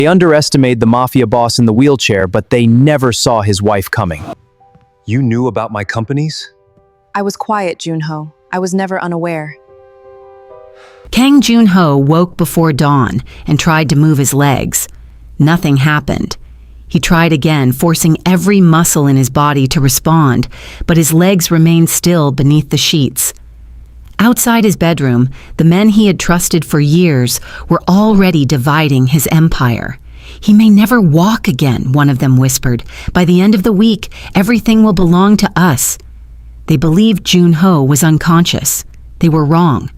They underestimate the Mafia boss in the wheelchair, but they never saw his wife coming. You knew about my companies? I was quiet, Joon-ho. I was never unaware. Kang Joon-ho woke before dawn and tried to move his legs. Nothing happened. He tried again, forcing every muscle in his body to respond, but his legs remained still beneath the sheets. Outside his bedroom, the men he had trusted for years were already dividing his empire. "He may never walk again," one of them whispered. "By the end of the week, everything will belong to us." They believed Joon-ho was unconscious. They were wrong.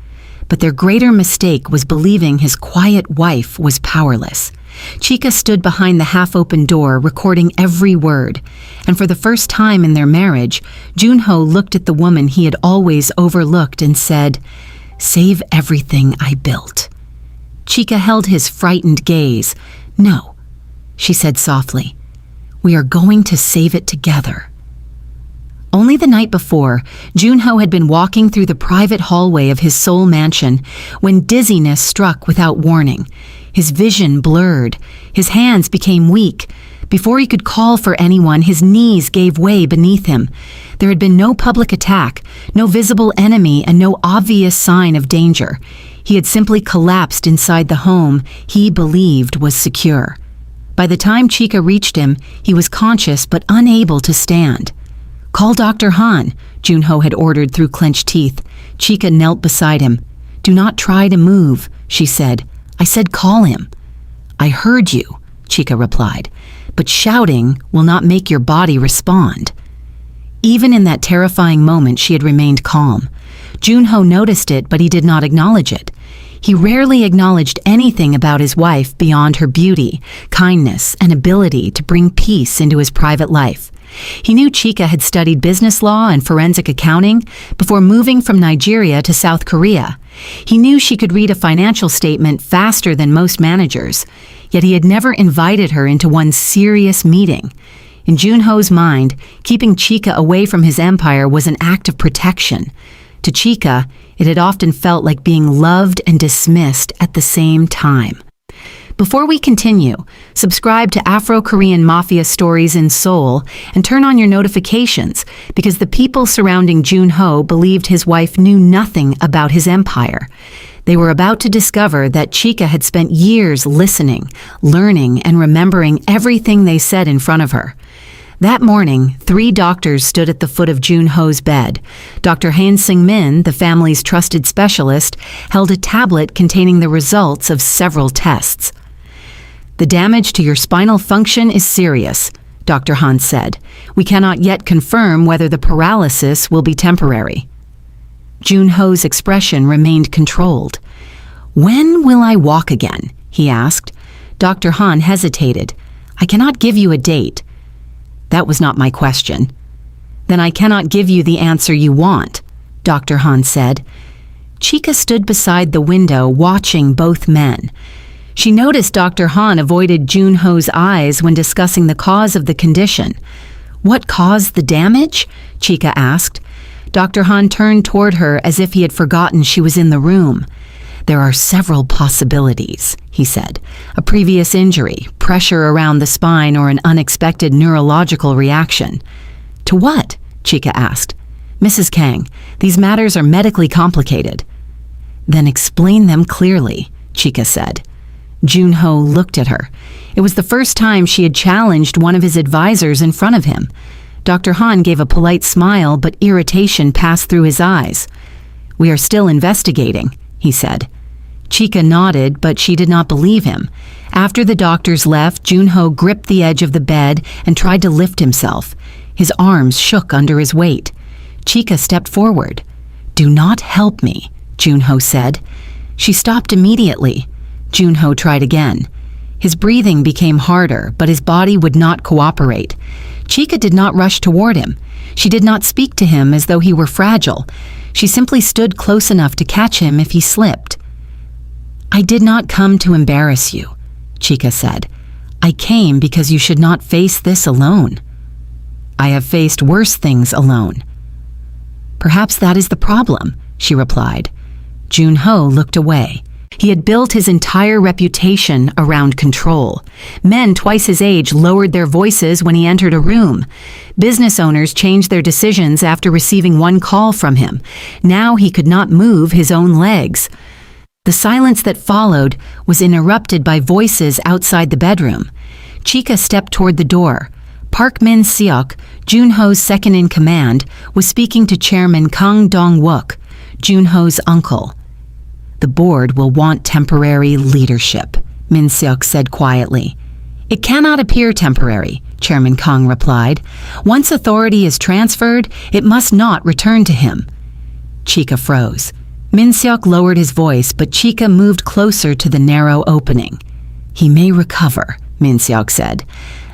But their greater mistake was believing his quiet wife was powerless. Chika stood behind the half-open door, recording every word. And for the first time in their marriage, Joon-ho looked at the woman he had always overlooked and said, "Save everything I built." Chika held his frightened gaze. "No," she said softly. "We are going to save it together." Only the night before, Joon-ho had been walking through the private hallway of his Seoul mansion when dizziness struck without warning. His vision blurred. His hands became weak. Before he could call for anyone, his knees gave way beneath him. There had been no public attack, no visible enemy, and no obvious sign of danger. He had simply collapsed inside the home he believed was secure. By the time Chika reached him, he was conscious but unable to stand. "Call Dr. Han," Joon-ho had ordered through clenched teeth. Chika knelt beside him. "Do not try to move," she said. "I said call him." "I heard you," Chika replied, "but shouting will not make your body respond." Even in that terrifying moment, she had remained calm. Joon-ho noticed it, but he did not acknowledge it. He rarely acknowledged anything about his wife beyond her beauty, kindness, and ability to bring peace into his private life. He knew Chika had studied business law and forensic accounting before moving from Nigeria to South Korea. He knew she could read a financial statement faster than most managers, yet he had never invited her into one serious meeting. In Joon-ho's mind, keeping Chika away from his empire was an act of protection. To Chika, it had often felt like being loved and dismissed at the same time. Before we continue, subscribe to Afro-Korean Mafia Stories in Seoul and turn on your notifications because the people surrounding Joon-ho believed his wife knew nothing about his empire. They were about to discover that Chika had spent years listening, learning, and remembering everything they said in front of her. That morning, 3 doctors stood at the foot of Joon-ho's bed. Dr. Han Seung-min, the family's trusted specialist, held a tablet containing the results of several tests. "The damage to your spinal function is serious," Dr. Han said. "We cannot yet confirm whether the paralysis will be temporary." Joon-ho's expression remained controlled. "When will I walk again?" he asked. Dr. Han hesitated. "I cannot give you a date." "That was not my question." "Then I cannot give you the answer you want," Dr. Han said. Chika stood beside the window watching both men. She noticed Dr. Han avoided Joon-ho's eyes when discussing the cause of the condition. "What caused the damage?" Chika asked. Dr. Han turned toward her as if he had forgotten she was in the room. "There are several possibilities," he said. "A previous injury, pressure around the spine, or an unexpected neurological reaction." "To what?" Chika asked. "Mrs. Kang, these matters are medically complicated." "Then explain them clearly," Chika said. Joon-ho looked at her. It was the first time she had challenged one of his advisors in front of him. Dr. Han gave a polite smile, but irritation passed through his eyes. "We are still investigating," he said. Chika nodded, but she did not believe him. After the doctors left, Joon-ho gripped the edge of the bed and tried to lift himself. His arms shook under his weight. Chika stepped forward. "Do not help me," Joon-ho said. She stopped immediately. Joon-ho tried again. His breathing became harder, but his body would not cooperate. Chika did not rush toward him. She did not speak to him as though he were fragile. She simply stood close enough to catch him if he slipped. "I did not come to embarrass you," Chika said. "I came because you should not face this alone." "I have faced worse things alone." "Perhaps that is the problem," she replied. Joon-ho looked away. He had built his entire reputation around control. Men twice his age lowered their voices when he entered a room. Business owners changed their decisions after receiving one call from him. Now he could not move his own legs. The silence that followed was interrupted by voices outside the bedroom. Chika stepped toward the door. Park Min-seok, Joon-ho's second-in-command, was speaking to Chairman Kang Dong-wook, Joon-ho's uncle. "The board will want temporary leadership," Min-seok said quietly. "It cannot appear temporary," Chairman Kang replied. "Once authority is transferred, it must not return to him." Chika froze. Min-seok lowered his voice, but Chika moved closer to the narrow opening. "He may recover," Min-seok said.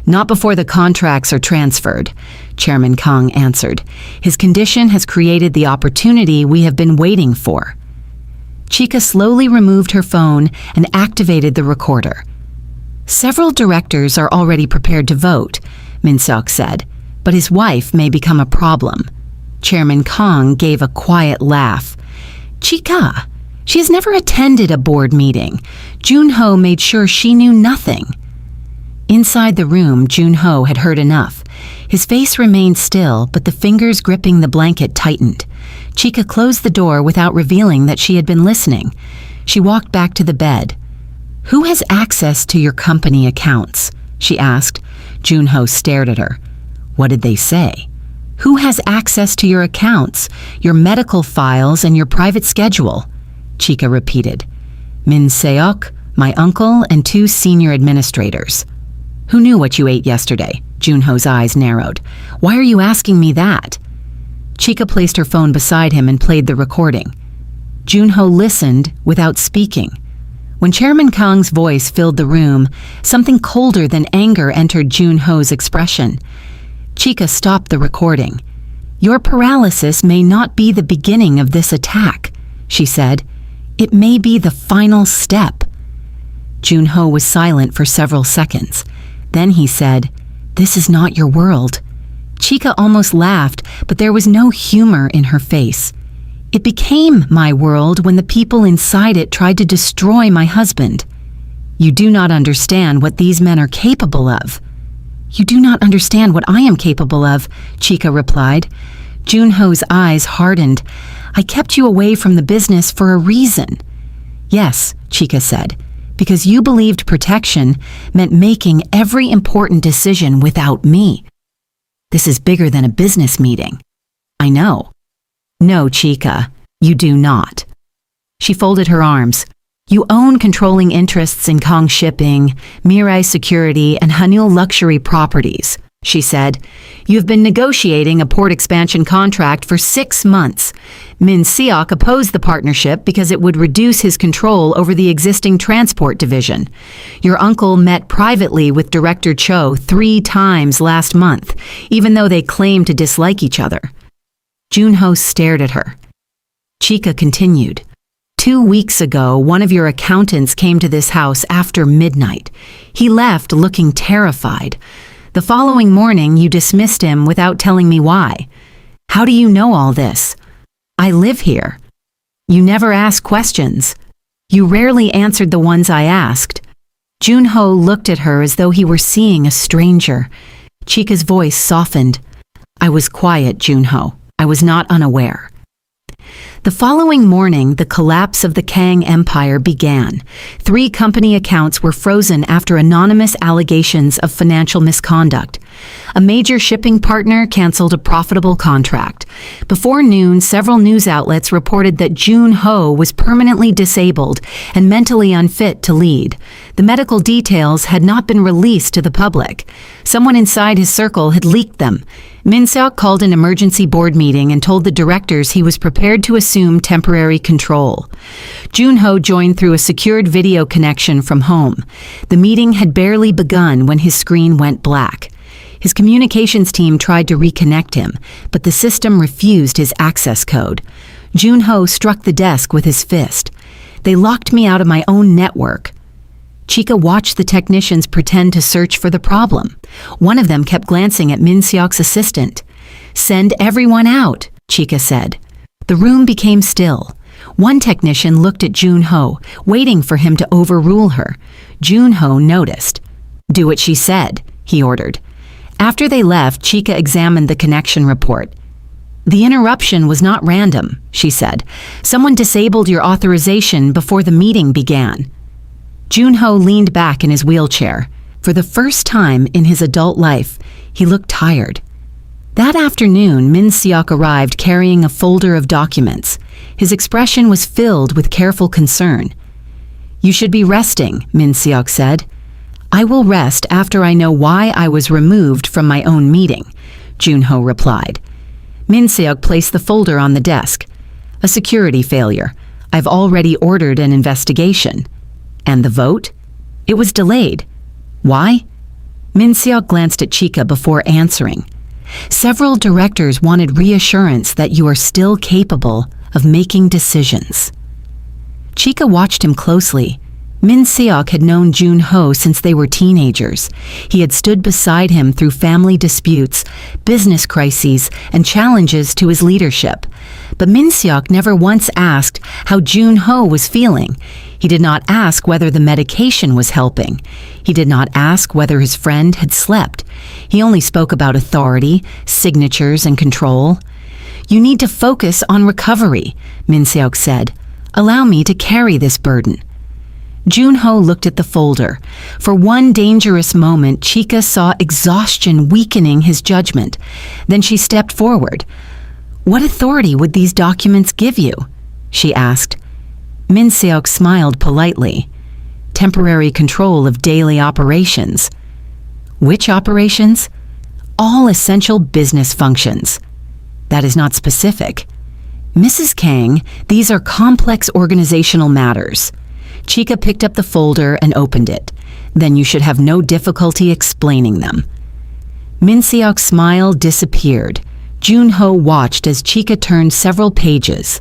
"Not before the contracts are transferred," Chairman Kang answered. "His condition has created the opportunity we have been waiting for." Chika slowly removed her phone and activated the recorder. "Several directors are already prepared to vote," Min-seok said, "but his wife may become a problem." Chairman Kang gave a quiet laugh. "Chika, she has never attended a board meeting. Joon-ho made sure she knew nothing." Inside the room, Joon-ho had heard enough. His face remained still, but the fingers gripping the blanket tightened. Chika closed the door without revealing that she had been listening. She walked back to the bed. "Who has access to your company accounts?" she asked. Joon-ho stared at her. "What did they say?" "Who has access to your accounts, your medical files, and your private schedule?" Chika repeated. "Min-seok, my uncle, and 2 senior administrators." "Who knew what you ate yesterday?" Joon-ho's eyes narrowed. "Why are you asking me that?" Chika placed her phone beside him and played the recording. Joon-ho listened without speaking. When Chairman Kang's voice filled the room, something colder than anger entered Joon-ho's expression. Chika stopped the recording. "Your paralysis may not be the beginning of this attack," she said. "It may be the final step." Joon-ho was silent for several seconds. Then he said, "This is not your world." Chika almost laughed, but there was no humor in her face. "It became my world when the people inside it tried to destroy my husband. You do not understand what these men are capable of." "You do not understand what I am capable of," Chika replied. Joon-ho's eyes hardened. "I kept you away from the business for a reason." "Yes," Chika said, "because you believed protection meant making every important decision without me. This is bigger than a business meeting." "I know." "No, Chika, you do not." She folded her arms. "You own controlling interests in Kong Shipping, Mirai Security, and Hanul Luxury Properties," she said. "You have been negotiating a port expansion contract for 6 months. Min-seok opposed the partnership because it would reduce his control over the existing transport division. Your uncle met privately with Director Cho 3 times last month, even though they claimed to dislike each other." Joon-ho stared at her. Chika continued. 2 weeks ago, one of your accountants came to this house after midnight. He left looking terrified. The following morning, you dismissed him without telling me why. How do you know all this? I live here. You never ask questions. You rarely answered the ones I asked. Joon-ho looked at her as though he were seeing a stranger. Chika's voice softened. I was quiet, Joon-ho. I was not unaware. The following morning, the collapse of the Kang Empire began. 3 company accounts were frozen after anonymous allegations of financial misconduct. A major shipping partner canceled a profitable contract. Before noon, several news outlets reported that Joon-ho was permanently disabled and mentally unfit to lead. The medical details had not been released to the public. Someone inside his circle had leaked them. Min-seok called an emergency board meeting and told the directors he was prepared to assume temporary control. Joon-ho joined through a secured video connection from home. The meeting had barely begun when his screen went black. His communications team tried to reconnect him, but the system refused his access code. Joon-ho struck the desk with his fist. They locked me out of my own network. Chika watched the technicians pretend to search for the problem. One of them kept glancing at Min-seok's assistant. Send everyone out, Chika said. The room became still. One technician looked at Joon-ho, waiting for him to overrule her. Joon-ho noticed. "Do what she said," he ordered. After they left, Chika examined the connection report. "The interruption was not random," she said. "Someone disabled your authorization before the meeting began." Joon-ho leaned back in his wheelchair. For the first time in his adult life, he looked tired. That afternoon, Min Seok arrived carrying a folder of documents. His expression was filled with careful concern. "You should be resting," Min Seok said. "I will rest after I know why I was removed from my own meeting," Joon-ho replied. Min Seok placed the folder on the desk. "A security failure. I've already ordered an investigation." "And the vote?" "It was delayed." "Why?" Min Seok glanced at Chika before answering. "Several directors wanted reassurance that you are still capable of making decisions." Chika watched him closely. Min Seok had known Joon-ho since they were teenagers. He had stood beside him through family disputes, business crises, and challenges to his leadership. But Min Seok never once asked how Joon-ho was feeling. He did not ask whether the medication was helping. He did not ask whether his friend had slept. He only spoke about authority, signatures, and control. "You need to focus on recovery," Min Seok said. "Allow me to carry this burden." Joon-ho looked at the folder. For one dangerous moment, Chika saw exhaustion weakening his judgment. Then she stepped forward. "What authority would these documents give you?" she asked. Min Seok smiled politely. "Temporary control of daily operations." "Which operations?" "All essential business functions." "That is not specific." "Mrs. Kang, these are complex organizational matters." Chika picked up the folder and opened it. "Then you should have no difficulty explaining them." Min Seok's smile disappeared. Joon-ho watched as Chika turned several pages.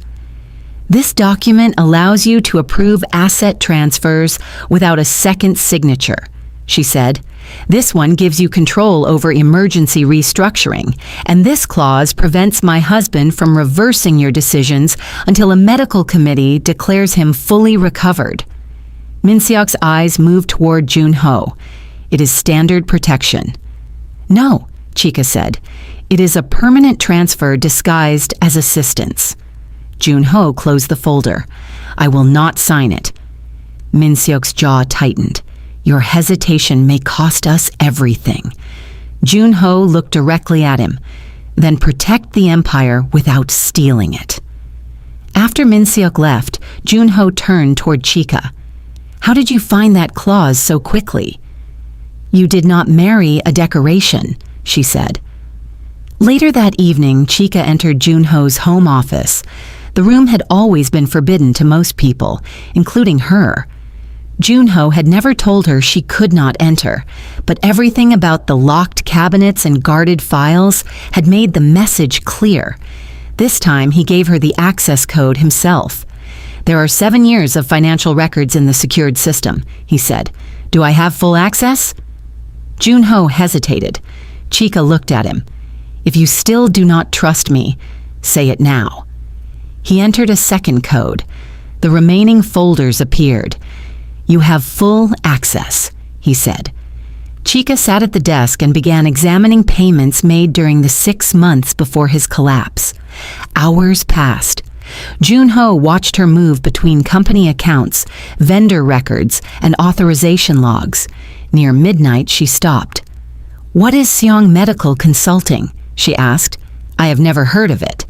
"This document allows you to approve asset transfers without a second signature," she said. "This one gives you control over emergency restructuring, and this clause prevents my husband from reversing your decisions until a medical committee declares him fully recovered." Min Seok's eyes moved toward Joon-ho. "It is standard protection." "No," Chika said. "It is a permanent transfer disguised as assistance." Joon-ho closed the folder. "I will not sign it." Min Seok's jaw tightened. "Your hesitation may cost us everything." Joon-ho looked directly at him. "Then protect the empire without stealing it." After Min Seok left, Joon-ho turned toward Chika. "How did you find that clause so quickly?" "You did not marry a decoration," she said. Later that evening, Chika entered Joon-ho's home office. The room had always been forbidden to most people, including her. Joon-ho had never told her she could not enter, but everything about the locked cabinets and guarded files had made the message clear. This time, he gave her the access code himself. "There are 7 years of financial records in the secured system," he said. "Do I have full access?" Joon-ho hesitated. Chika looked at him. "If you still do not trust me, say it now." He entered a second code. The remaining folders appeared. "You have full access," he said. Chika sat at the desk and began examining payments made during the 6 months before his collapse. Hours passed. Joon-ho watched her move between company accounts, vendor records, and authorization logs. Near midnight, she stopped. "What is Seong Medical Consulting?" she asked. "I have never heard of it."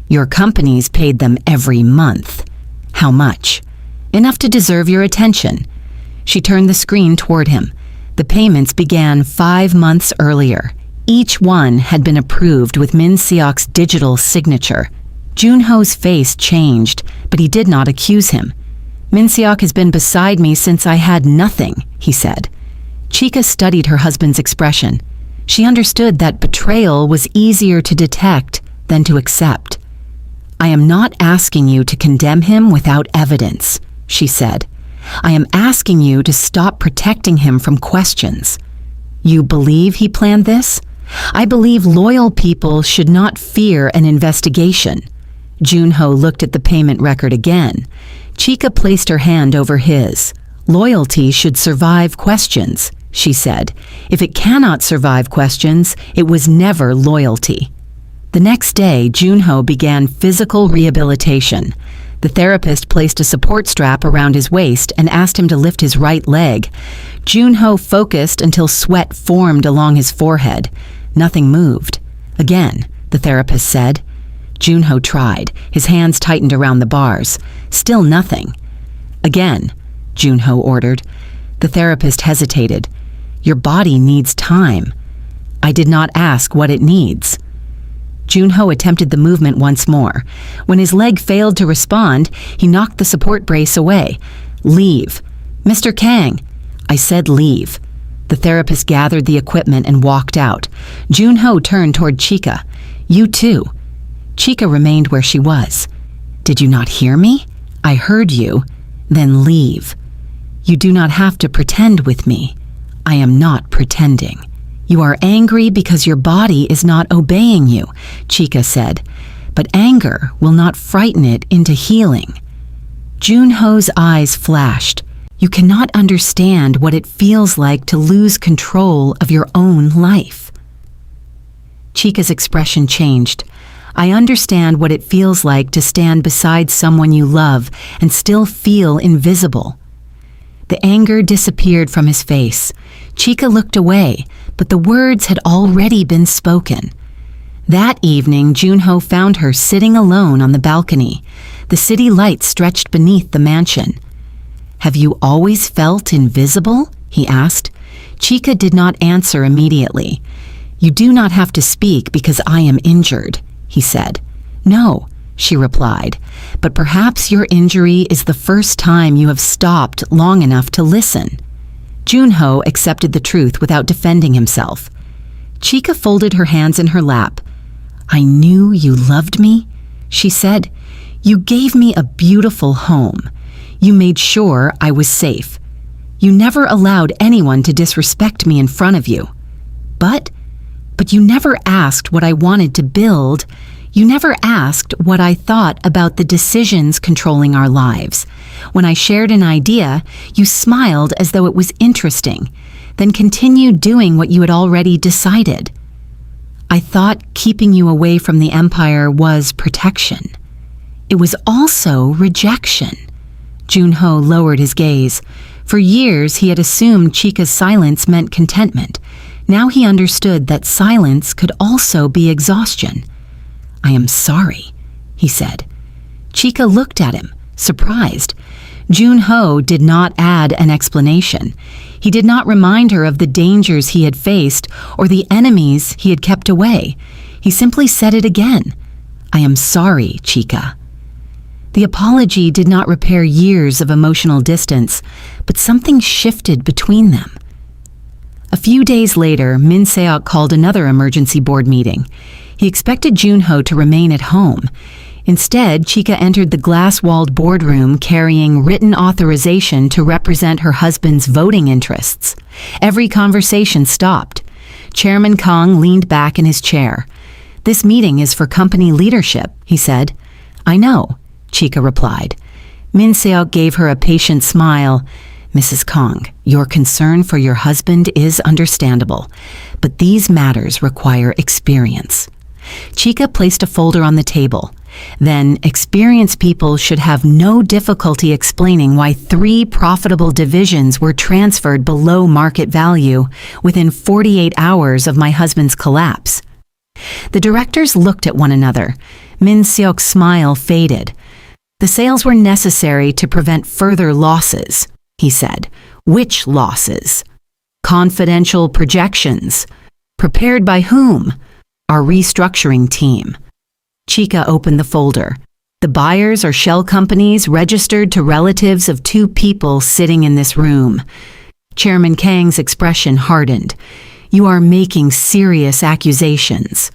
"Your companies paid them every month." "How much?" "Enough to deserve your attention." She turned the screen toward him. The payments began 5 months earlier. Each one had been approved with Min Seok's digital signature. Joon-ho's face changed, but he did not accuse him. "Min Seok has been beside me since I had nothing," he said. Chika studied her husband's expression. She understood that betrayal was easier to detect than to accept. "I am not asking you to condemn him without evidence," she said. "I am asking you to stop protecting him from questions." "You believe he planned this?" "I believe loyal people should not fear an investigation." Joon-ho looked at the payment record again. Chika placed her hand over his. "Loyalty should survive questions," she said. "If it cannot survive questions, it was never loyalty." The next day, Joon-ho began physical rehabilitation. The therapist placed a support strap around his waist and asked him to lift his right leg. Joon-ho focused until sweat formed along his forehead. Nothing moved. "Again," the therapist said. Joon-ho tried. His hands tightened around the bars. Still nothing. "Again," Joon-ho ordered. The therapist hesitated. "Your body needs time." "I did not ask what it needs." Joon-ho attempted the movement once more. When his leg failed to respond, he knocked the support brace away. "Leave." "Mr. Kang." "I said leave." The therapist gathered the equipment and walked out. Joon-ho turned toward Chika. "You too." Chika remained where she was. "Did you not hear me? I heard you. Then leave. You do not have to pretend with me. I am not pretending." "You are angry because your body is not obeying you," Chika said. "But anger will not frighten it into healing." Joon-ho's eyes flashed. "You cannot understand what it feels like to lose control of your own life." Chika's expression changed. "I understand what it feels like to stand beside someone you love and still feel invisible." The anger disappeared from his face. Chika looked away, but the words had already been spoken. That evening, Joon-ho found her sitting alone on the balcony. The city lights stretched beneath the mansion. "Have you always felt invisible?" he asked. Chika did not answer immediately. "You do not have to speak because I am injured," he said. "No," she replied, "but perhaps your injury is the first time you have stopped long enough to listen." Joon-ho accepted the truth without defending himself. Chika folded her hands in her lap. "I knew you loved me," she said. "You gave me a beautiful home. You made sure I was safe. You never allowed anyone to disrespect me in front of you. But you never asked what I wanted to build. You never asked what I thought about the decisions controlling our lives. When I shared an idea, you smiled as though it was interesting, then continued doing what you had already decided. I thought keeping you away from the Empire was protection. It was also rejection." Joon-ho lowered his gaze. For years, he had assumed Chika's silence meant contentment. Now he understood that silence could also be exhaustion. "I am sorry," he said. Chika looked at him, surprised. Joon-ho did not add an explanation. He did not remind her of the dangers he had faced or the enemies he had kept away. He simply said it again. "I am sorry, Chika." The apology did not repair years of emotional distance, but something shifted between them. A few days later, Min Seok called another emergency board meeting. He expected Joon-ho to remain at home. Instead, Chika entered the glass-walled boardroom carrying written authorization to represent her husband's voting interests. Every conversation stopped. Chairman Kang leaned back in his chair. "This meeting is for company leadership," he said. "I know," Chika replied. Min Seok gave her a patient smile. "Mrs. Kang, your concern for your husband is understandable, but these matters require experience." Chika placed a folder on the table. Then, experienced people should have no difficulty explaining why 3 profitable divisions were transferred below market value within 48 hours of my husband's collapse. The directors looked at one another. Min Seok's smile faded. "The sales were necessary to prevent further losses," he said. "Which losses?" "Confidential projections." "Prepared by whom?" "Our restructuring team." Chika opened the folder. "The buyers are shell companies registered to relatives of 2 people sitting in this room." Chairman Kang's expression hardened. "You are making serious accusations."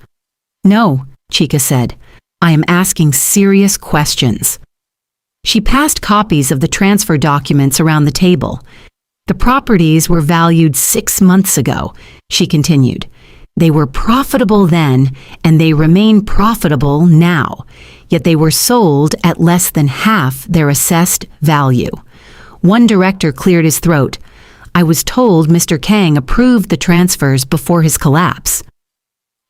"No," Chika said. "I am asking serious questions." She passed copies of the transfer documents around the table. "The properties were valued 6 months ago," she continued. They were profitable then, and they remain profitable now, yet they were sold at less than half their assessed value. One director cleared his throat. I was told Mr. Kang approved the transfers before his collapse.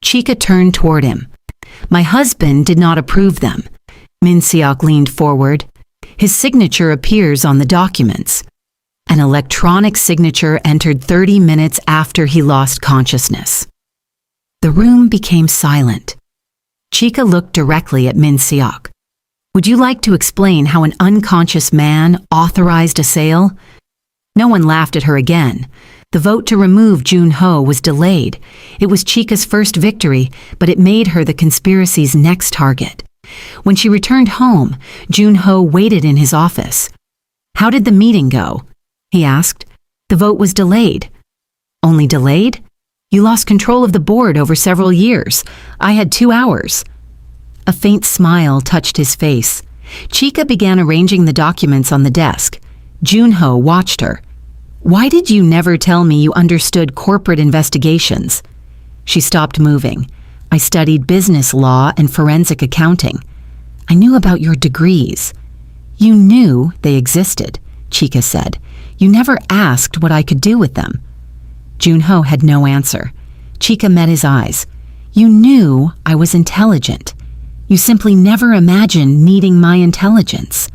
Chika turned toward him. My husband did not approve them. Min Seok leaned forward. His signature appears on the documents. An electronic signature entered 30 minutes after he lost consciousness. The room became silent. Chika looked directly at Min Seok. Would you like to explain how an unconscious man authorized a sale? No one laughed at her again. The vote to remove Joon-ho was delayed. It was Chika's first victory, but it made her the conspiracy's next target. When she returned home, Joon-ho waited in his office. How did the meeting go? He asked. The vote was delayed. Only delayed? You lost control of the board over several years. I had 2 hours. A faint smile touched his face. Chika began arranging the documents on the desk. Joon-ho watched her. Why did you never tell me you understood corporate investigations? She stopped moving. I studied business law and forensic accounting. I knew about your degrees. You knew they existed, Chika said. You never asked what I could do with them. Joon-ho had no answer. Chika met his eyes. You knew I was intelligent. You simply never imagined needing my intelligence.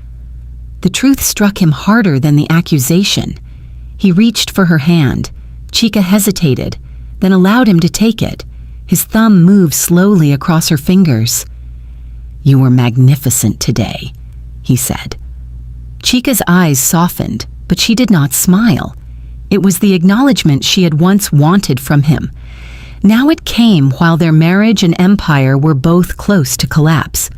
The truth struck him harder than the accusation. He reached for her hand. Chika hesitated, then allowed him to take it. His thumb moved slowly across her fingers. You were magnificent today, he said. Chika's eyes softened, but she did not smile. It was the acknowledgement she had once wanted from him. Now it came while their marriage and empire were both close to collapse.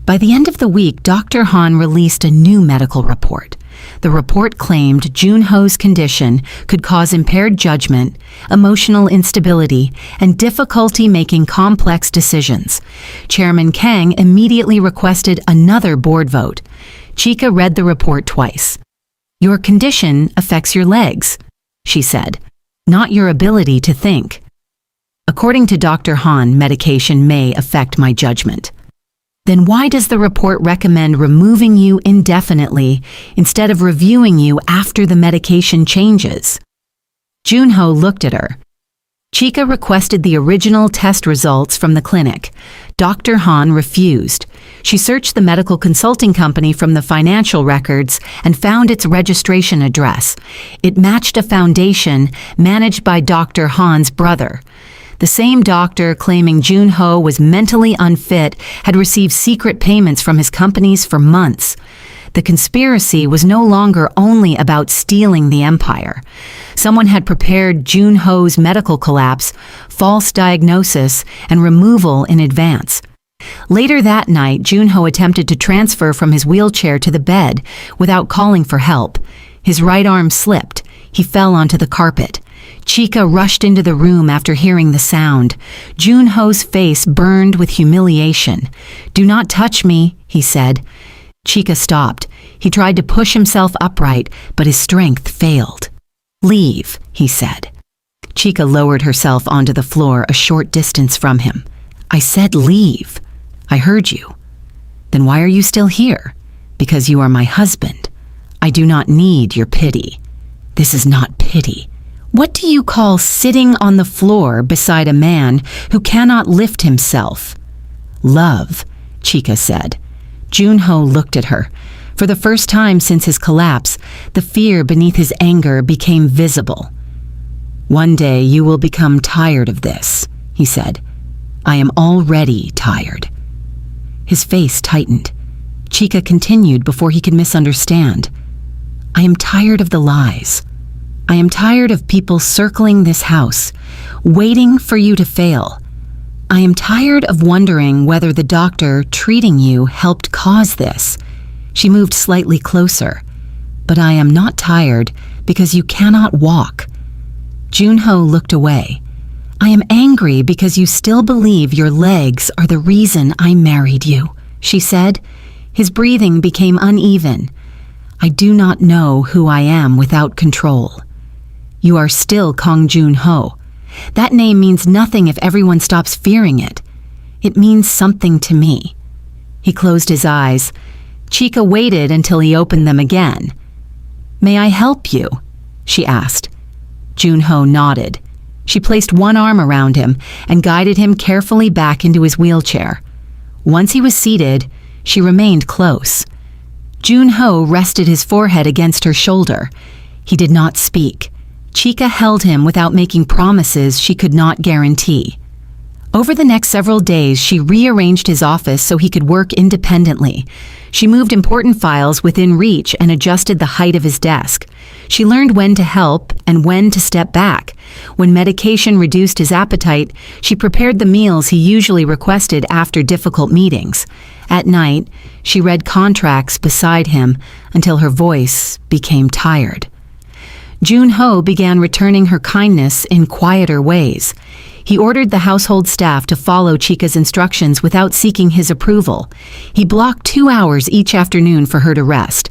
By the end of the week, Dr. Han released a new medical report. The report claimed Joon-ho's condition could cause impaired judgment, emotional instability, and difficulty making complex decisions. Chairman Kang immediately requested another board vote. Chika read the report twice. Your condition affects your legs, she said, not your ability to think. According to Dr. Han, medication may affect my judgment. Then why does the report recommend removing you indefinitely instead of reviewing you after the medication changes? Joon-ho looked at her. Chika requested the original test results from the clinic. Dr. Han refused. She searched the medical consulting company from the financial records and found its registration address. It matched a foundation managed by Dr. Han's brother. The same doctor claiming Joon-ho was mentally unfit had received secret payments from his companies for months. The conspiracy was no longer only about stealing the empire. Someone had prepared Joon-ho's medical collapse, false diagnosis, and removal in advance. Later that night, Joon-ho attempted to transfer from his wheelchair to the bed without calling for help. His right arm slipped. He fell onto the carpet. Chika rushed into the room after hearing the sound. Joon-ho's face burned with humiliation. Do not touch me, he said. Chika stopped. He tried to push himself upright, but his strength failed. Leave, he said. Chika lowered herself onto the floor a short distance from him. I said leave. I heard you. Then why are you still here? Because you are my husband. I do not need your pity. This is not pity. What do you call sitting on the floor beside a man who cannot lift himself? Love, Chika said. Joon-ho looked at her. For the first time since his collapse, the fear beneath his anger became visible. One day you will become tired of this, he said. I am already tired. His face tightened. Chika continued before he could misunderstand. I am tired of the lies. I am tired of people circling this house, waiting for you to fail. I am tired of wondering whether the doctor treating you helped cause this. She moved slightly closer. But I am not tired because you cannot walk. Joon-ho looked away. I am angry because you still believe your legs are the reason I married you, she said. His breathing became uneven. I do not know who I am without control. You are still Kang Joon-ho. That name means nothing if everyone stops fearing it. It means something to me." He closed his eyes. Chika waited until he opened them again. "May I help you?" she asked. Joon-ho nodded. She placed one arm around him and guided him carefully back into his wheelchair. Once he was seated, she remained close. Joon-ho rested his forehead against her shoulder. He did not speak. Chika held him without making promises she could not guarantee. Over the next several days, she rearranged his office so he could work independently. She moved important files within reach and adjusted the height of his desk. She learned when to help and when to step back. When medication reduced his appetite, she prepared the meals he usually requested after difficult meetings. At night, she read contracts beside him until her voice became tired. Joon-ho began returning her kindness in quieter ways. He ordered the household staff to follow Chika's instructions without seeking his approval. He blocked 2 hours each afternoon for her to rest.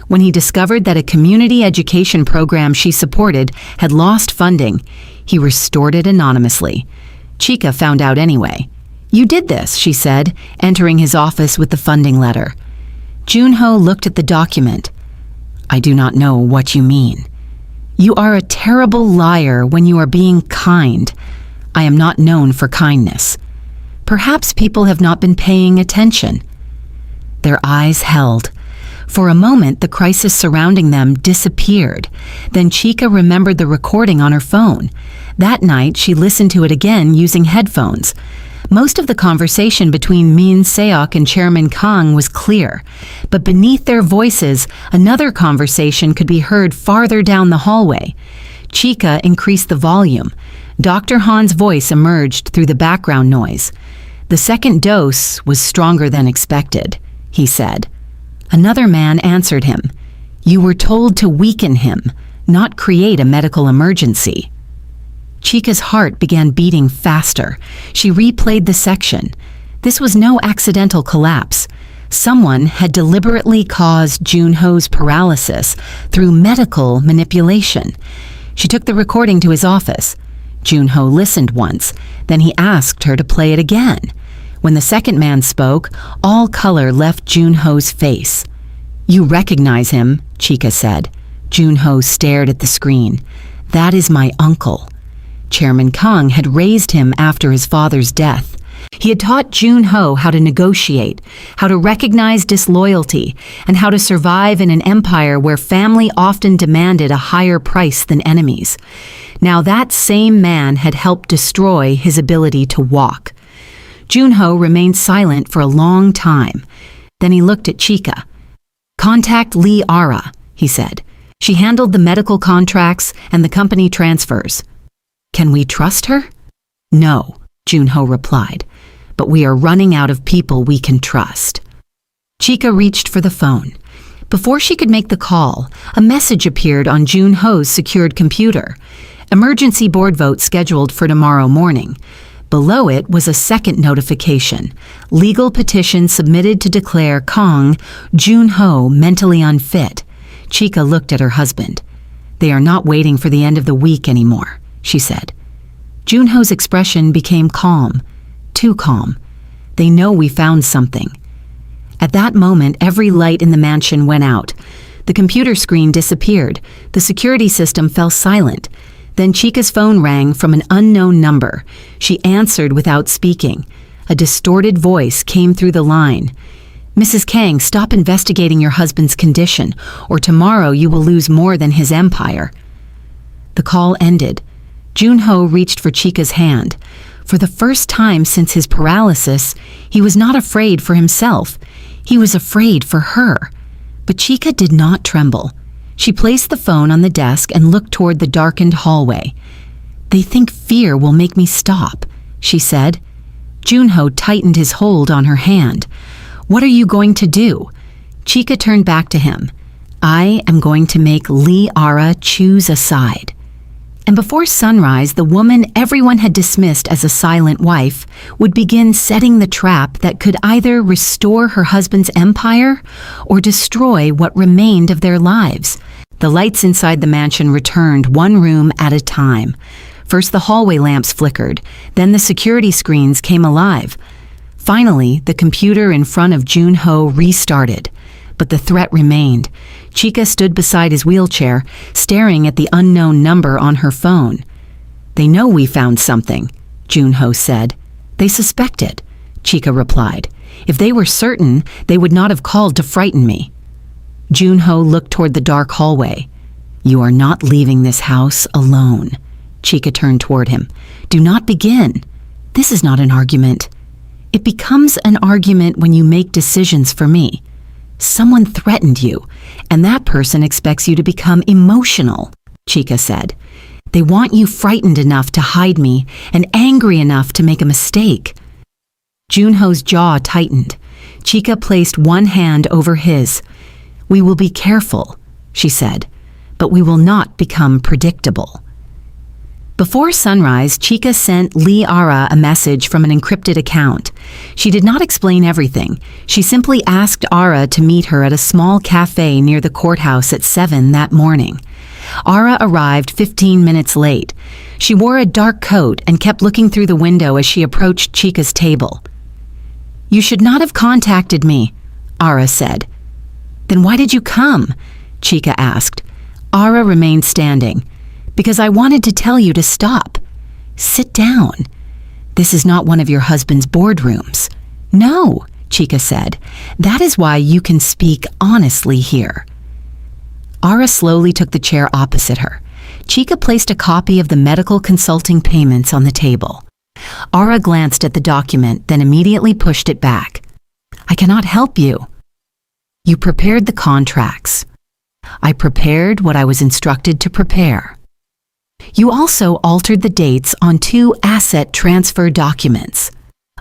When he discovered that a community education program she supported had lost funding, he restored it anonymously. Chika found out anyway. "You did this," she said, entering his office with the funding letter. Joon-ho looked at the document. "I do not know what you mean. You are a terrible liar when you are being kind. I am not known for kindness. Perhaps people have not been paying attention." Their eyes held. For a moment, the crisis surrounding them disappeared. Then Chika remembered the recording on her phone. That night, she listened to it again using headphones. Most of the conversation between Min Seok and Chairman Kang was clear, but beneath their voices, another conversation could be heard farther down the hallway. Chika increased the volume. Dr. Han's voice emerged through the background noise. "The second dose was stronger than expected," he said. Another man answered him. "You were told to weaken him, not create a medical emergency." Chika's heart began beating faster. She replayed the section. This was no accidental collapse. Someone had deliberately caused Joon-ho's paralysis through medical manipulation. She took the recording to his office. Joon-ho listened once, then he asked her to play it again. When the second man spoke, all color left Joon-ho's face. "You recognize him," Chika said. Joon-ho stared at the screen. "That is my uncle." Chairman Kang had raised him after his father's death. He had taught Joon-ho how to negotiate, how to recognize disloyalty, and how to survive in an empire where family often demanded a higher price than enemies. Now that same man had helped destroy his ability to walk. Joon-ho remained silent for a long time. Then he looked at Chika. "Contact Lee Ara," he said. "She handled the medical contracts and the company transfers." "Can we trust her?" "No," Joon-ho replied, "but we are running out of people we can trust." Chika reached for the phone. Before she could make the call, a message appeared on Joon-ho's secured computer. Emergency board vote scheduled for tomorrow morning. Below it was a second notification. Legal petition submitted to declare Kang Joon-ho mentally unfit. Chika looked at her husband. "They are not waiting for the end of the week anymore," she said. Joon-ho's expression became calm, too calm. "They know we found something." At that moment, every light in the mansion went out. The computer screen disappeared. The security system fell silent. Then Chika's phone rang from an unknown number. She answered without speaking. A distorted voice came through the line. "Mrs. Kang, stop investigating your husband's condition, or tomorrow you will lose more than his empire." The call ended. Joon-ho reached for Chika's hand. For the first time since his paralysis, he was not afraid for himself. He was afraid for her. But Chika did not tremble. She placed the phone on the desk and looked toward the darkened hallway. "They think fear will make me stop," she said. Joon-ho tightened his hold on her hand. "What are you going to do?" Chika turned back to him. "I am going to make Lee Ara choose a side." And before sunrise, the woman everyone had dismissed as a silent wife would begin setting the trap that could either restore her husband's empire or destroy what remained of their lives. The lights inside the mansion returned one room at a time. First the hallway lamps flickered, then the security screens came alive. Finally, the computer in front of Joon-ho restarted. But the threat remained. Chika stood beside his wheelchair, staring at the unknown number on her phone. "They know we found something," Joon-ho said. "They suspect it," Chika replied. "If they were certain, they would not have called to frighten me." Joon-ho looked toward the dark hallway. "You are not leaving this house alone." Chika turned toward him. "Do not begin. This is not an argument. It becomes an argument when you make decisions for me. Someone threatened you, and that person expects you to become emotional," Chika said. "They want you frightened enough to hide me and angry enough to make a mistake." Joon-ho's jaw tightened. Chika placed one hand over his. "We will be careful," she said, "but we will not become predictable." Before sunrise, Chika sent Lee Ara a message from an encrypted account. She did not explain everything. She simply asked Ara to meet her at a small cafe near the courthouse at 7 that morning. Ara arrived 15 minutes late. She wore a dark coat and kept looking through the window as she approached Chika's table. "You should not have contacted me," Ara said. "Then why did you come?" Chika asked. Ara remained standing. "Because I wanted to tell you to stop. Sit down. This is not one of your husband's boardrooms." "No," Chika said. "That is why you can speak honestly here." Ara slowly took the chair opposite her. Chika placed a copy of the medical consulting payments on the table. Ara glanced at the document, then immediately pushed it back. "I cannot help you." "You prepared the contracts." "I prepared what I was instructed to prepare." "You also altered the dates on 2 asset transfer documents."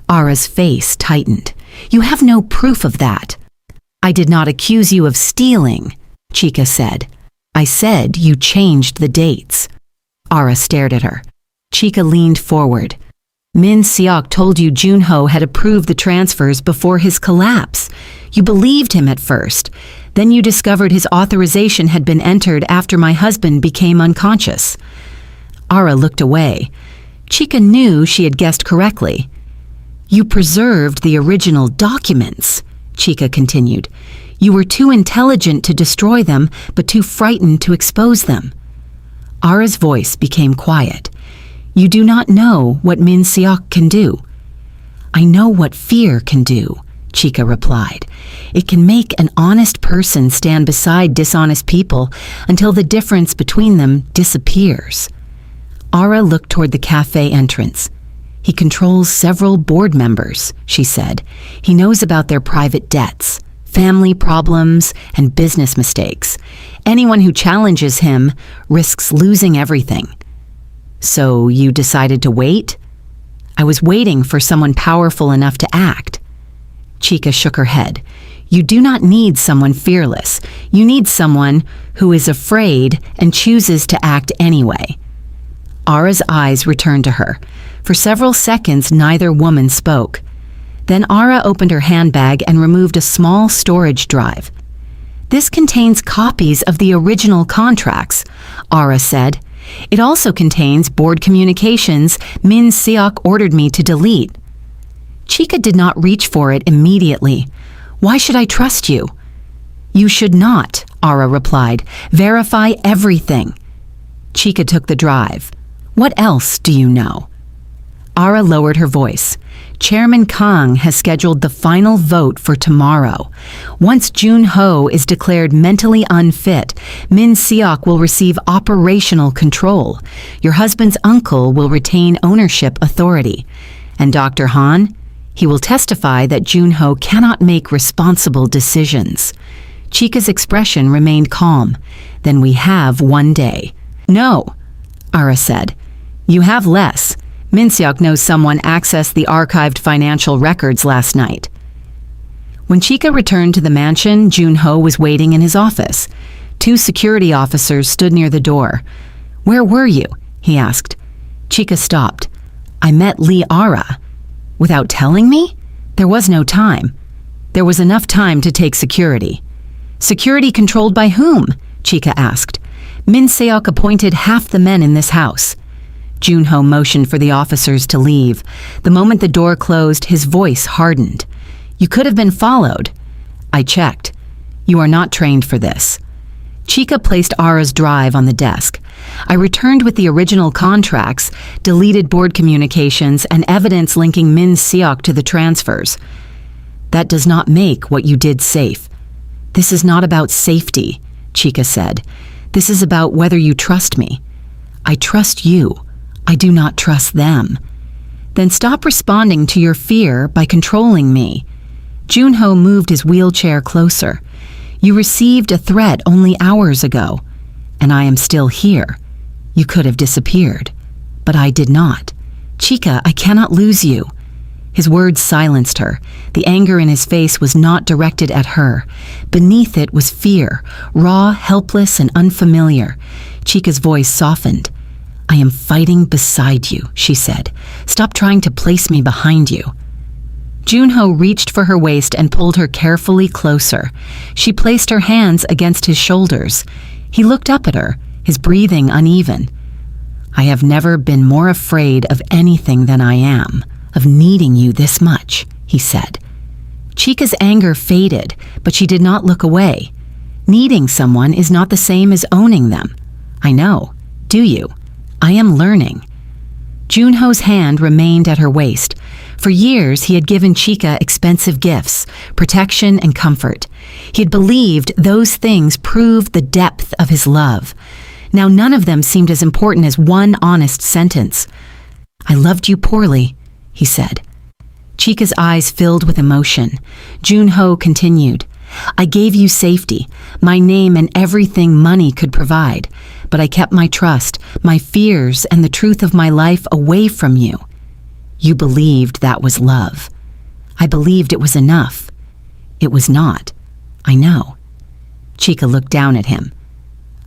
Ara's face tightened. "You have no proof of that." "I did not accuse you of stealing," Chika said. "I said you changed the dates." Ara stared at her. Chika leaned forward. "Min Seok told you Joon-ho had approved the transfers before his collapse. You believed him at first. Then you discovered his authorization had been entered after my husband became unconscious." Ara looked away. Chika knew she had guessed correctly. "You preserved the original documents," Chika continued. "You were too intelligent to destroy them, but too frightened to expose them." Ara's voice became quiet. "You do not know what Min Seok can do." "I know what fear can do," Chika replied. "It can make an honest person stand beside dishonest people until the difference between them disappears." Ara looked toward the cafe entrance. "He controls several board members," she said. "He knows about their private debts, family problems, and business mistakes. Anyone who challenges him risks losing everything." "So you decided to wait?" "I was waiting for someone powerful enough to act." Chika shook her head. "You do not need someone fearless. You need someone who is afraid and chooses to act anyway." Ara's eyes returned to her. For several seconds, neither woman spoke. Then Ara opened her handbag and removed a small storage drive. "This contains copies of the original contracts," Ara said. "It also contains board communications Min Seok ordered me to delete." Chika did not reach for it immediately. "Why should I trust you?" "You should not," Ara replied. "Verify everything." Chika took the drive. "What else do you know?" Ara lowered her voice. "Chairman Kang has scheduled the final vote for tomorrow. Once Joon-ho is declared mentally unfit, Min Seok will receive operational control. Your husband's uncle will retain ownership authority. And Dr. Han? He will testify that Joon-ho cannot make responsible decisions." Chika's expression remained calm. "Then we have one day." "No," Ara said. "You have less. Min Seok knows someone accessed the archived financial records last night." When Chika returned to the mansion, Joon-ho was waiting in his office. 2 security officers stood near the door. "Where were you?" he asked. Chika stopped. "I met Lee Ara." "Without telling me?" "There was no time." "There was enough time to take security." "Security controlled by whom?" Chika asked. "Min Seok appointed half the men in this house." Joon-ho motioned for the officers to leave. The moment the door closed, his voice hardened. "You could have been followed." "I checked. You are not trained for this." Chika placed Ara's drive on the desk. "I returned with the original contracts, deleted board communications, and evidence linking Min Seok to the transfers. That does not make what you did safe." "This is not about safety," Chika said. "This is about whether you trust me." "I trust you. I do not trust them." "Then stop responding to your fear by controlling me." Joon-ho moved his wheelchair closer. "You received a threat only hours ago, and I am still here. You could have disappeared, but I did not. Chika, I cannot lose you." His words silenced her. The anger in his face was not directed at her. Beneath it was fear, raw, helpless, and unfamiliar. Chika's voice softened. "I am fighting beside you," she said. "Stop trying to place me behind you." Joon-ho reached for her waist and pulled her carefully closer. She placed her hands against his shoulders. He looked up at her, his breathing uneven. "I have never been more afraid of anything than I am, of needing you this much," he said. Chika's anger faded, but she did not look away. Needing someone is not the same as owning them. "I know. Do you? I am learning." Joon-ho's hand remained at her waist. For years, he had given Chika expensive gifts, protection and comfort. He had believed those things proved the depth of his love. Now none of them seemed as important as one honest sentence. "I loved you poorly," he said. Chika's eyes filled with emotion. Joon-ho continued, "I gave you safety, my name and everything money could provide, but I kept my trust, my fears, and the truth of my life away from you. You believed that was love. I believed it was enough. It was not. I know." Chika looked down at him.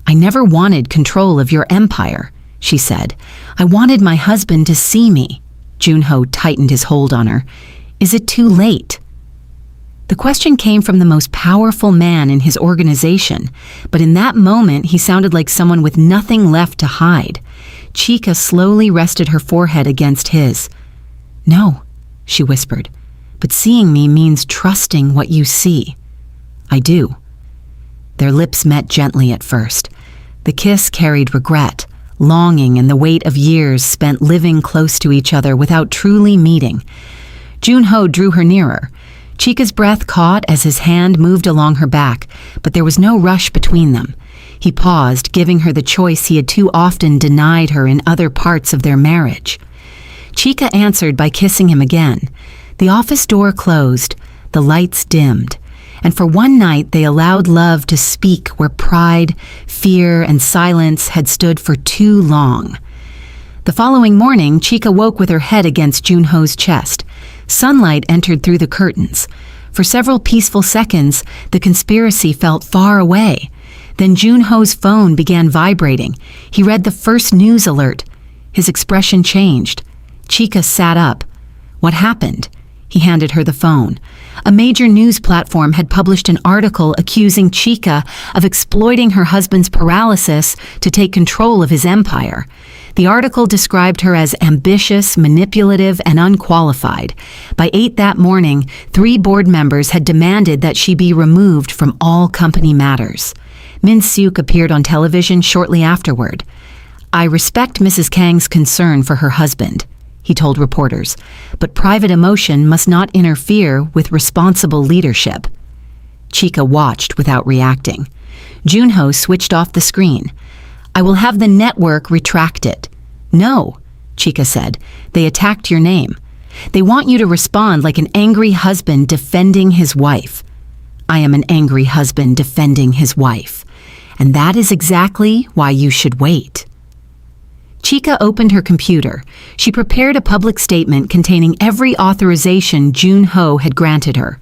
"I never wanted control of your empire," she said. "I wanted my husband to see me." Joon-ho tightened his hold on her. "Is it too late?" The question came from the most powerful man in his organization, but in that moment he sounded like someone with nothing left to hide. Chika slowly rested her forehead against his. "No," she whispered, "but seeing me means trusting what you see." "I do." Their lips met gently at first. The kiss carried regret, longing, and the weight of years spent living close to each other without truly meeting. Joon-ho drew her nearer. Chika's breath caught as his hand moved along her back, but there was no rush between them. He paused, giving her the choice he had too often denied her in other parts of their marriage. Chika answered by kissing him again. The office door closed, the lights dimmed, and for one night they allowed love to speak where pride, fear, and silence had stood for too long. The following morning, Chika woke with her head against Joon-ho's chest. Sunlight entered through the curtains. For several peaceful seconds, the conspiracy felt far away. Then Joon-ho's phone began vibrating. He read the first news alert. His expression changed. Chika sat up. "What happened?" He handed her the phone. A major news platform had published an article accusing Chika of exploiting her husband's paralysis to take control of his empire. The article described her as ambitious, manipulative, and unqualified. By 8 that morning, 3 board members had demanded that she be removed from all company matters. Min Seok appeared on television shortly afterward. "I respect Mrs. Kang's concern for her husband," he told reporters, "but private emotion must not interfere with responsible leadership." Chika watched without reacting. Joon-ho switched off the screen. "I will have the network retract it." "No," Chika said. "They attacked your name. They want you to respond like an angry husband defending his wife." "I am an angry husband defending his wife. And that is exactly why you should wait." Chika opened her computer. She prepared a public statement containing every authorization Joon-ho had granted her.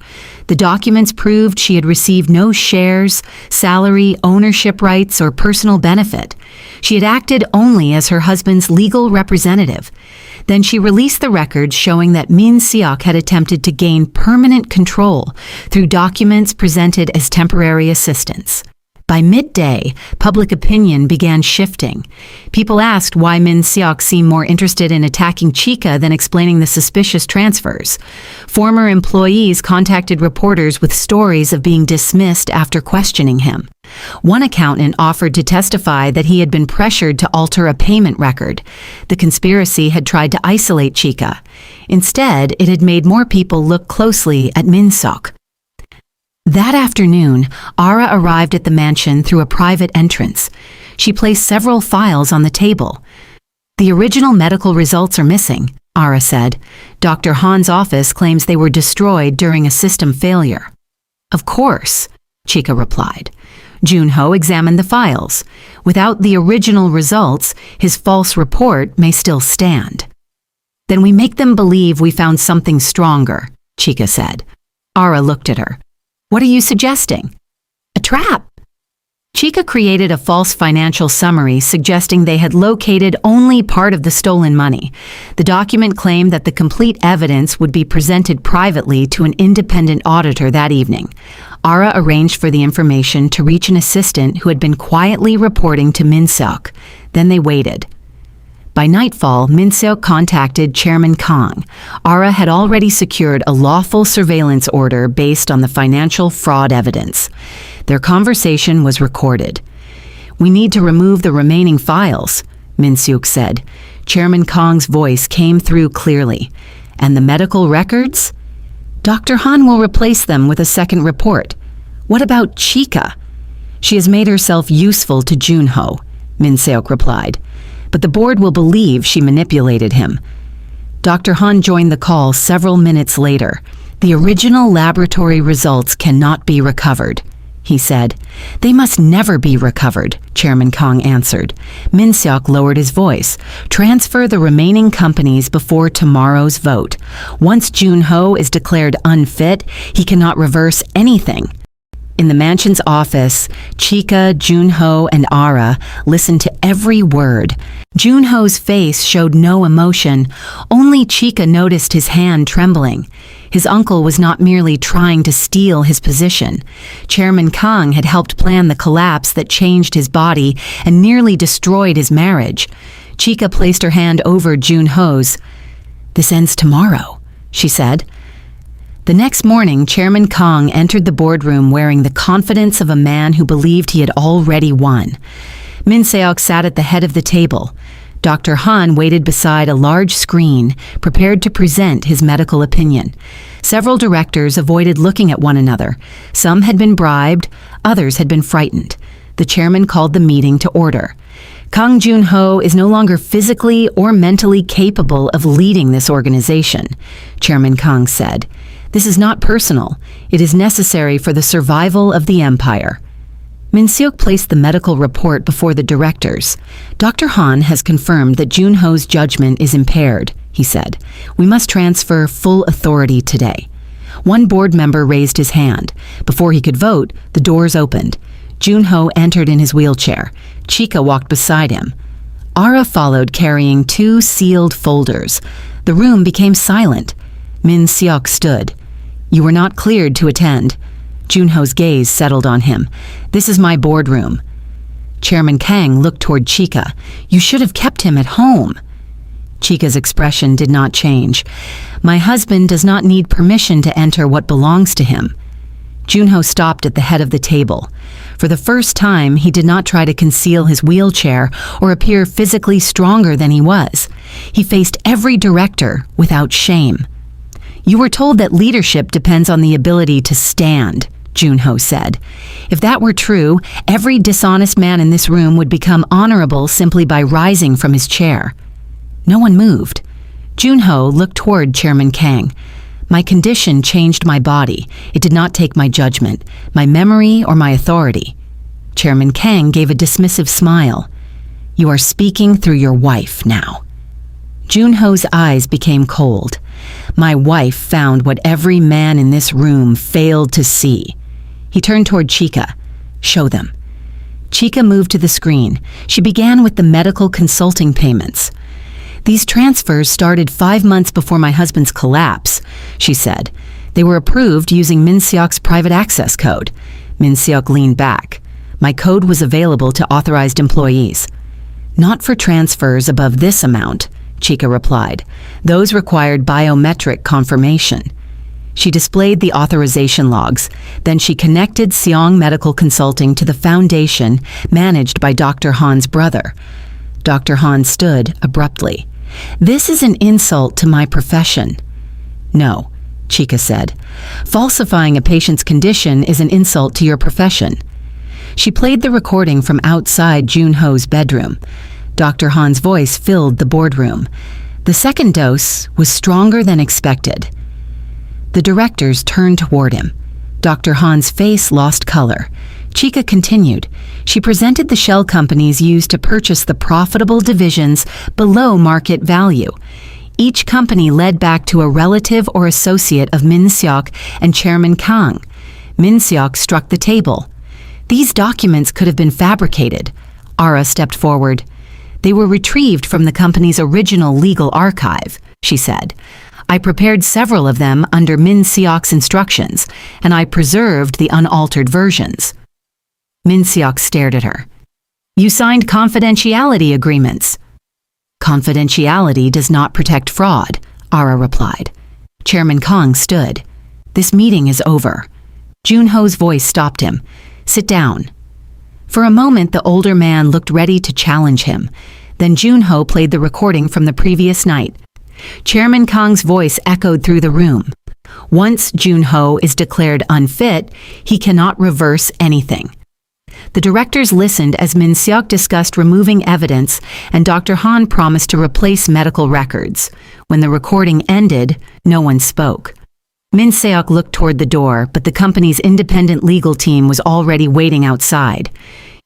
The documents proved she had received no shares, salary, ownership rights, or personal benefit. She had acted only as her husband's legal representative. Then she released the records showing that Min Seok had attempted to gain permanent control through documents presented as temporary assistance. By midday, public opinion began shifting. People asked why Min Seok seemed more interested in attacking Chika than explaining the suspicious transfers. Former employees contacted reporters with stories of being dismissed after questioning him. One accountant offered to testify that he had been pressured to alter a payment record. The conspiracy had tried to isolate Chika. Instead, it had made more people look closely at Min Seok. That afternoon, Ara arrived at the mansion through a private entrance. She placed several files on the table. "The original medical results are missing," Ara said. "Dr. Han's office claims they were destroyed during a system failure." "Of course," Chika replied. Joon-ho examined the files. Without the original results, his false report may still stand. "Then we make them believe we found something stronger," Chika said. Ara looked at her. "What are you suggesting?" "A trap." Chika created a false financial summary suggesting they had located only part of the stolen money. The document claimed that the complete evidence would be presented privately to an independent auditor that evening. Ara arranged for the information to reach an assistant who had been quietly reporting to Min Seok. Then they waited. By nightfall, Min Seok contacted Chairman Kang. Ara had already secured a lawful surveillance order based on the financial fraud evidence. Their conversation was recorded. "We need to remove the remaining files," Min Seok said. Chairman Kang's voice came through clearly. "And the medical records?" "Dr. Han will replace them with a second report." "What about Chika?" "She has made herself useful to Joon-ho," Min Seok replied. "But the board will believe she manipulated him." Dr. Han joined the call several minutes later. "The original laboratory results cannot be recovered," he said. "They must never be recovered," Chairman Kang answered. Min Seok lowered his voice. "Transfer the remaining companies before tomorrow's vote. Once Joon-ho is declared unfit, he cannot reverse anything." In the mansion's office, Chika, Joon-ho, and Ara listened to every word. Joon-ho's face showed no emotion. Only Chika noticed his hand trembling. His uncle was not merely trying to steal his position. Chairman Kang had helped plan the collapse that changed his body and nearly destroyed his marriage. Chika placed her hand over Joon-ho's. "This ends tomorrow," she said. The next morning, Chairman Kang entered the boardroom wearing the confidence of a man who believed he had already won. Min Seok sat at the head of the table. Dr. Han waited beside a large screen, prepared to present his medical opinion. Several directors avoided looking at one another. Some had been bribed, others had been frightened. The chairman called the meeting to order. Kang Joon-ho is no longer physically or mentally capable of leading this organization, Chairman Kang said. "This is not personal. It is necessary for the survival of the empire." Min Seok placed the medical report before the directors. "Dr. Han has confirmed that Joon-ho's judgment is impaired," he said. "We must transfer full authority today." One board member raised his hand. Before he could vote, the doors opened. Joon-ho entered in his wheelchair. Chika walked beside him. Ara followed carrying 2 sealed folders. The room became silent. Min Seok stood. "You were not cleared to attend." Joon-ho's gaze settled on him. "This is my boardroom." Chairman Kang looked toward Chika. "You should have kept him at home." Chika's expression did not change. "My husband does not need permission to enter what belongs to him." Joon-ho stopped at the head of the table. For the first time, he did not try to conceal his wheelchair or appear physically stronger than he was. He faced every director without shame. "You were told that leadership depends on the ability to stand," Joon-ho said. "If that were true, every dishonest man in this room would become honorable simply by rising from his chair." No one moved. Joon-ho looked toward Chairman Kang. "My condition changed my body. It did not take my judgment, my memory, or my authority." Chairman Kang gave a dismissive smile. "You are speaking through your wife now." Joon-ho's eyes became cold. "My wife found what every man in this room failed to see." He turned toward Chika. "Show them." Chika moved to the screen. She began with the medical consulting payments. "These transfers started 5 months before my husband's collapse," she said. "They were approved using Min Seok's private access code." Min Seok leaned back. My code was available to authorized employees. Not for transfers above this amount, Chika replied. Those required biometric confirmation. She displayed the authorization logs. Then she connected Seong Medical Consulting to the foundation managed by Dr. Han's brother. Dr. Han stood abruptly. This is an insult to my profession. No, Chika said. Falsifying a patient's condition is an insult to your profession. She played the recording from outside Joon-ho's bedroom. Dr. Han's voice filled the boardroom. The second dose was stronger than expected. The directors turned toward him. Dr. Han's face lost color. Chika continued. She presented the shell companies used to purchase the profitable divisions below market value. Each company led back to a relative or associate of Min Seok and Chairman Kang. Min Seok struck the table. These documents could have been fabricated. Ara stepped forward. They were retrieved from the company's original legal archive, she said. I prepared several of them under Min Seok's instructions, and I preserved the unaltered versions. Min Seok stared at her. You signed confidentiality agreements. Confidentiality does not protect fraud, Ara replied. Chairman Kang stood. This meeting is over. Joon-ho's voice stopped him. Sit down. For a moment, the older man looked ready to challenge him. Then Joon-ho played the recording from the previous night. Chairman Kang's voice echoed through the room. Once Joon-ho is declared unfit, he cannot reverse anything. The directors listened as Min Seok discussed removing evidence, and Dr. Han promised to replace medical records. When the recording ended, no one spoke. Min Seok looked toward the door, but the company's independent legal team was already waiting outside.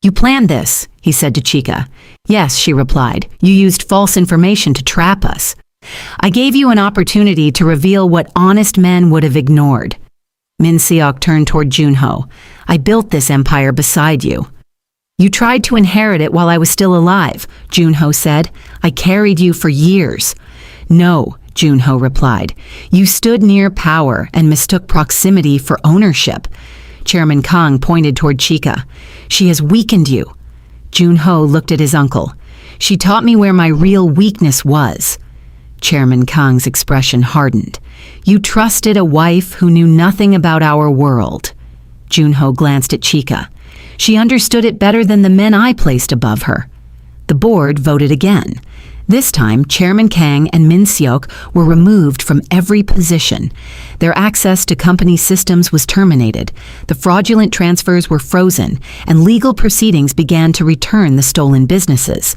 You planned this, he said to Chika. Yes, she replied. You used false information to trap us. I gave you an opportunity to reveal what honest men would have ignored. Min Seok turned toward Joon-ho. I built this empire beside you. You tried to inherit it while I was still alive, Joon-ho said. I carried you for years. No, Joon-ho replied. You stood near power and mistook proximity for ownership. Chairman Kang pointed toward Chika. She has weakened you. Joon-ho looked at his uncle. She taught me where my real weakness was. Chairman Kang's expression hardened. You trusted a wife who knew nothing about our world. Joon-ho glanced at Chika. She understood it better than the men I placed above her. The board voted again. This time, Chairman Kang and Min Seok were removed from every position. Their access to company systems was terminated. The fraudulent transfers were frozen, and legal proceedings began to return the stolen businesses.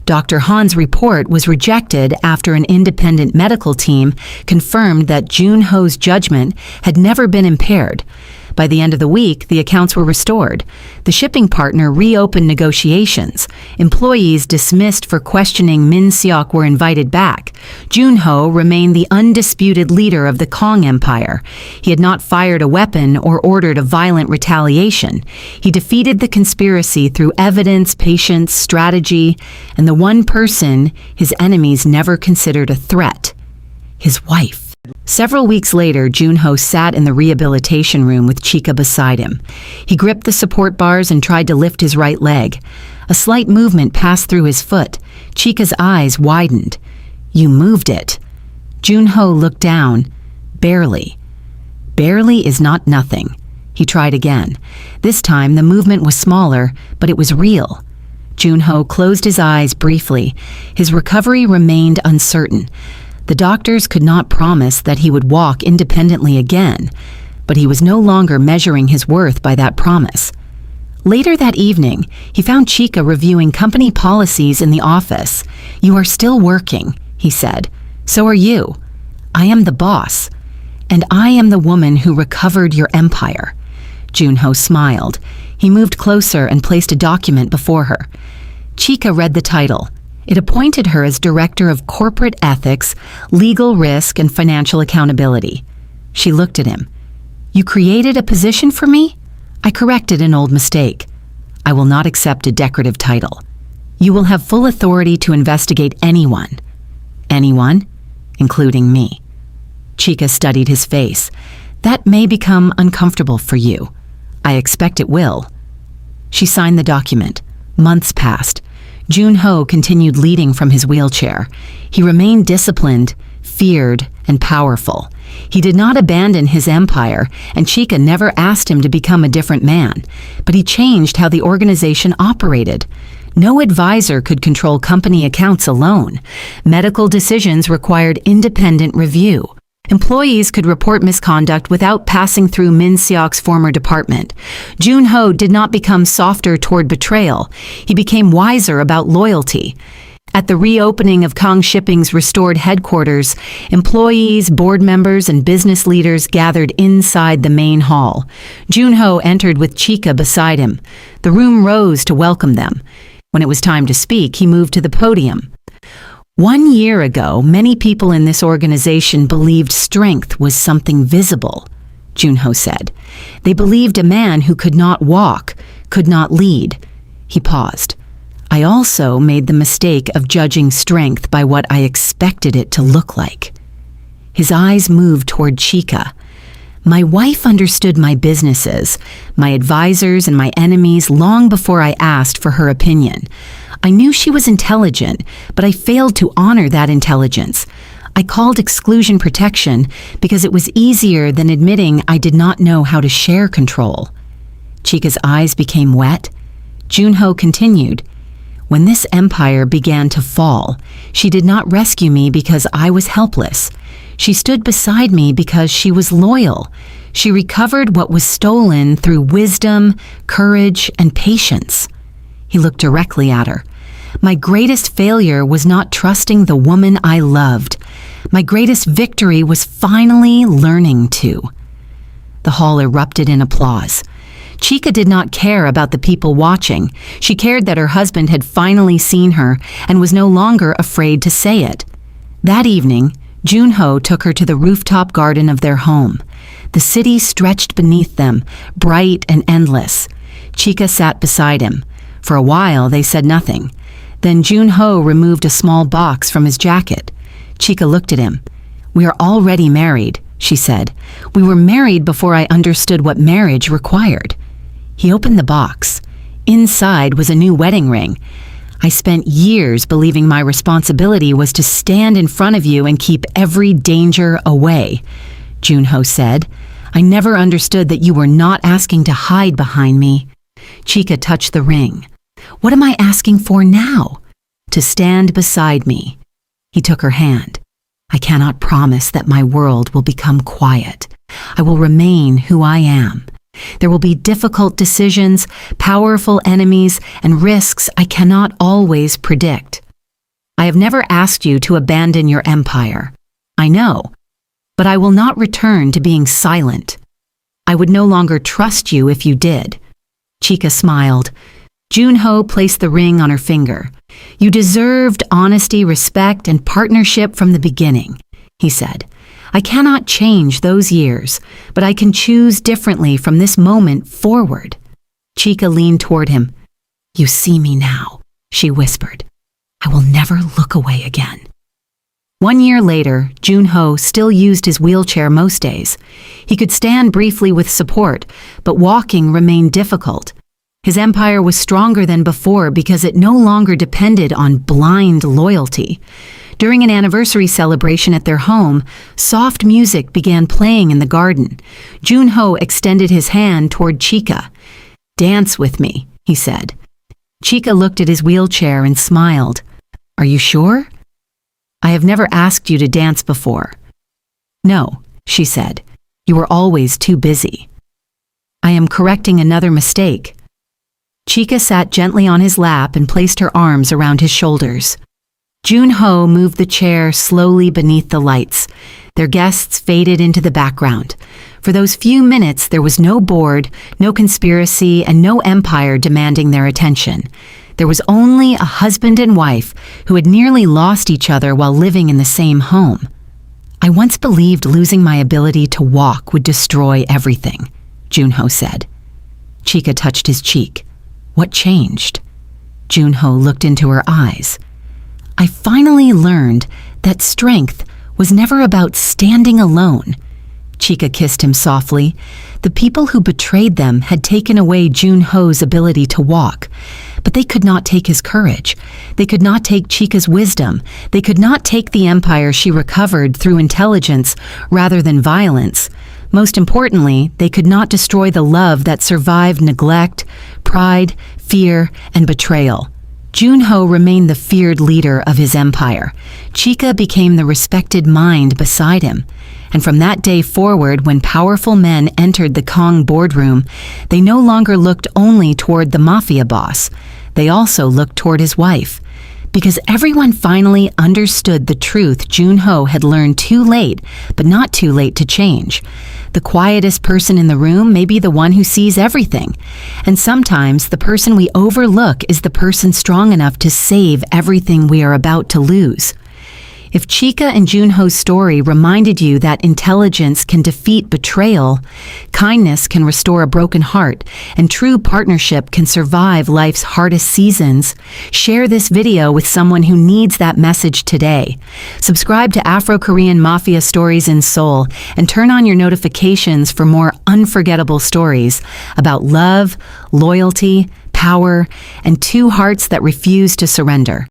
Dr. Han's report was rejected after an independent medical team confirmed that Joon-ho's judgment had never been impaired. By the end of the week, the accounts were restored. The shipping partner reopened negotiations. Employees dismissed for questioning Min Seok were invited back. Joon-ho remained the undisputed leader of the Kang Empire. He had not fired a weapon or ordered a violent retaliation. He defeated the conspiracy through evidence, patience, strategy, and the one person his enemies never considered a threat: his wife. Several weeks later, Joon-ho sat in the rehabilitation room with Chika beside him. He gripped the support bars and tried to lift his right leg. A slight movement passed through his foot. Chika's eyes widened. You moved it. Joon-ho looked down. Barely. Barely is not nothing. He tried again. This time, the movement was smaller, but it was real. Joon-ho closed his eyes briefly. His recovery remained uncertain. The doctors could not promise that he would walk independently again, but he was no longer measuring his worth by that promise. Later that evening, he found Chika reviewing company policies in the office. You are still working, he said. So are you. I am the boss, and I am the woman who recovered your empire. Joon-ho smiled. He moved closer and placed a document before her. Chika read the title. It appointed her as Director of Corporate Ethics, Legal Risk, and Financial Accountability. She looked at him. You created a position for me? I corrected an old mistake. I will not accept a decorative title. You will have full authority to investigate anyone. Anyone? Including me. Chika studied his face. That may become uncomfortable for you. I expect it will. She signed the document. Months passed. Joon-ho continued leading from his wheelchair. He remained disciplined, feared, and powerful. He did not abandon his empire, and Chika never asked him to become a different man, but he changed how the organization operated. No advisor could control company accounts alone. Medical decisions required independent review. Employees could report misconduct without passing through Min Seok's former department. Joon-ho did not become softer toward betrayal. He became wiser about loyalty. At the reopening of Kang Shipping's restored headquarters, employees, board members, and business leaders gathered inside the main hall. Joon-ho entered with Chika beside him. The room rose to welcome them. When it was time to speak, he moved to the podium. 1 year ago, many people in this organization believed strength was something visible, Joon-ho said. They believed a man who could not walk, could not lead. He paused. I also made the mistake of judging strength by what I expected it to look like. His eyes moved toward Chika. My wife understood my businesses, my advisors, and my enemies long before I asked for her opinion. I knew she was intelligent, but I failed to honor that intelligence. I called exclusion protection because it was easier than admitting I did not know how to share control. Chika's eyes became wet. Joon-ho continued. When this empire began to fall, she did not rescue me because I was helpless. She stood beside me because she was loyal. She recovered what was stolen through wisdom, courage, and patience. He looked directly at her. My greatest failure was not trusting the woman I loved. My greatest victory was finally learning to. The hall erupted in applause. Chika did not care about the people watching. She cared that her husband had finally seen her and was no longer afraid to say it. That evening, Joon-ho took her to the rooftop garden of their home. The city stretched beneath them, bright and endless. Chika sat beside him. For a while, they said nothing. Then Joon-ho removed a small box from his jacket. Chika looked at him. We are already married, she said. We were married before I understood what marriage required. He opened the box. Inside was a new wedding ring. I spent years believing my responsibility was to stand in front of you and keep every danger away, Joon-ho said. I never understood that you were not asking to hide behind me. Chika touched the ring. What am I asking for now? To stand beside me. He took her hand. I cannot promise that my world will become quiet. I will remain who I am. There will be difficult decisions, powerful enemies, and risks I cannot always predict. I have never asked you to abandon your empire. I know, but I will not return to being silent. I would no longer trust you if you did. Chika smiled. Joon-ho placed the ring on her finger. You deserved honesty, respect, and partnership from the beginning, he said. I cannot change those years, but I can choose differently from this moment forward. Chika leaned toward him. You see me now, she whispered. I will never look away again. 1 year later, Joon-ho still used his wheelchair most days. He could stand briefly with support, but walking remained difficult. His empire was stronger than before because it no longer depended on blind loyalty. During an anniversary celebration at their home, soft music began playing in the garden. Joon-ho extended his hand toward Chika. Dance with me, he said. Chika looked at his wheelchair and smiled. Are you sure? I have never asked you to dance before. No, she said. You were always too busy. I am correcting another mistake. Chika sat gently on his lap and placed her arms around his shoulders. Joon-ho moved the chair slowly beneath the lights. Their guests faded into the background. For those few minutes, there was no board, no conspiracy, and no empire demanding their attention. There was only a husband and wife who had nearly lost each other while living in the same home. I once believed losing my ability to walk would destroy everything, Joon-ho said. Chika touched his cheek. What changed? Joon-ho looked into her eyes. I finally learned that strength was never about standing alone. Chika kissed him softly. The people who betrayed them had taken away Joon-ho's ability to walk. But they could not take his courage. They could not take Chika's wisdom. They could not take the empire she recovered through intelligence rather than violence. Most importantly, they could not destroy the love that survived neglect, pride, fear, and betrayal. Joon-ho remained the feared leader of his empire. Chika became the respected mind beside him. And from that day forward, when powerful men entered the Kang boardroom, they no longer looked only toward the Mafia boss. They also looked toward his wife. Because everyone finally understood the truth Joon-ho had learned too late, but not too late to change. The quietest person in the room may be the one who sees everything. And sometimes the person we overlook is the person strong enough to save everything we are about to lose. If Chika and Joon-ho's story reminded you that intelligence can defeat betrayal, kindness can restore a broken heart, and true partnership can survive life's hardest seasons, share this video with someone who needs that message today. Subscribe to Afro-Korean Mafia Stories in Seoul and turn on your notifications for more unforgettable stories about love, loyalty, power, and two hearts that refuse to surrender.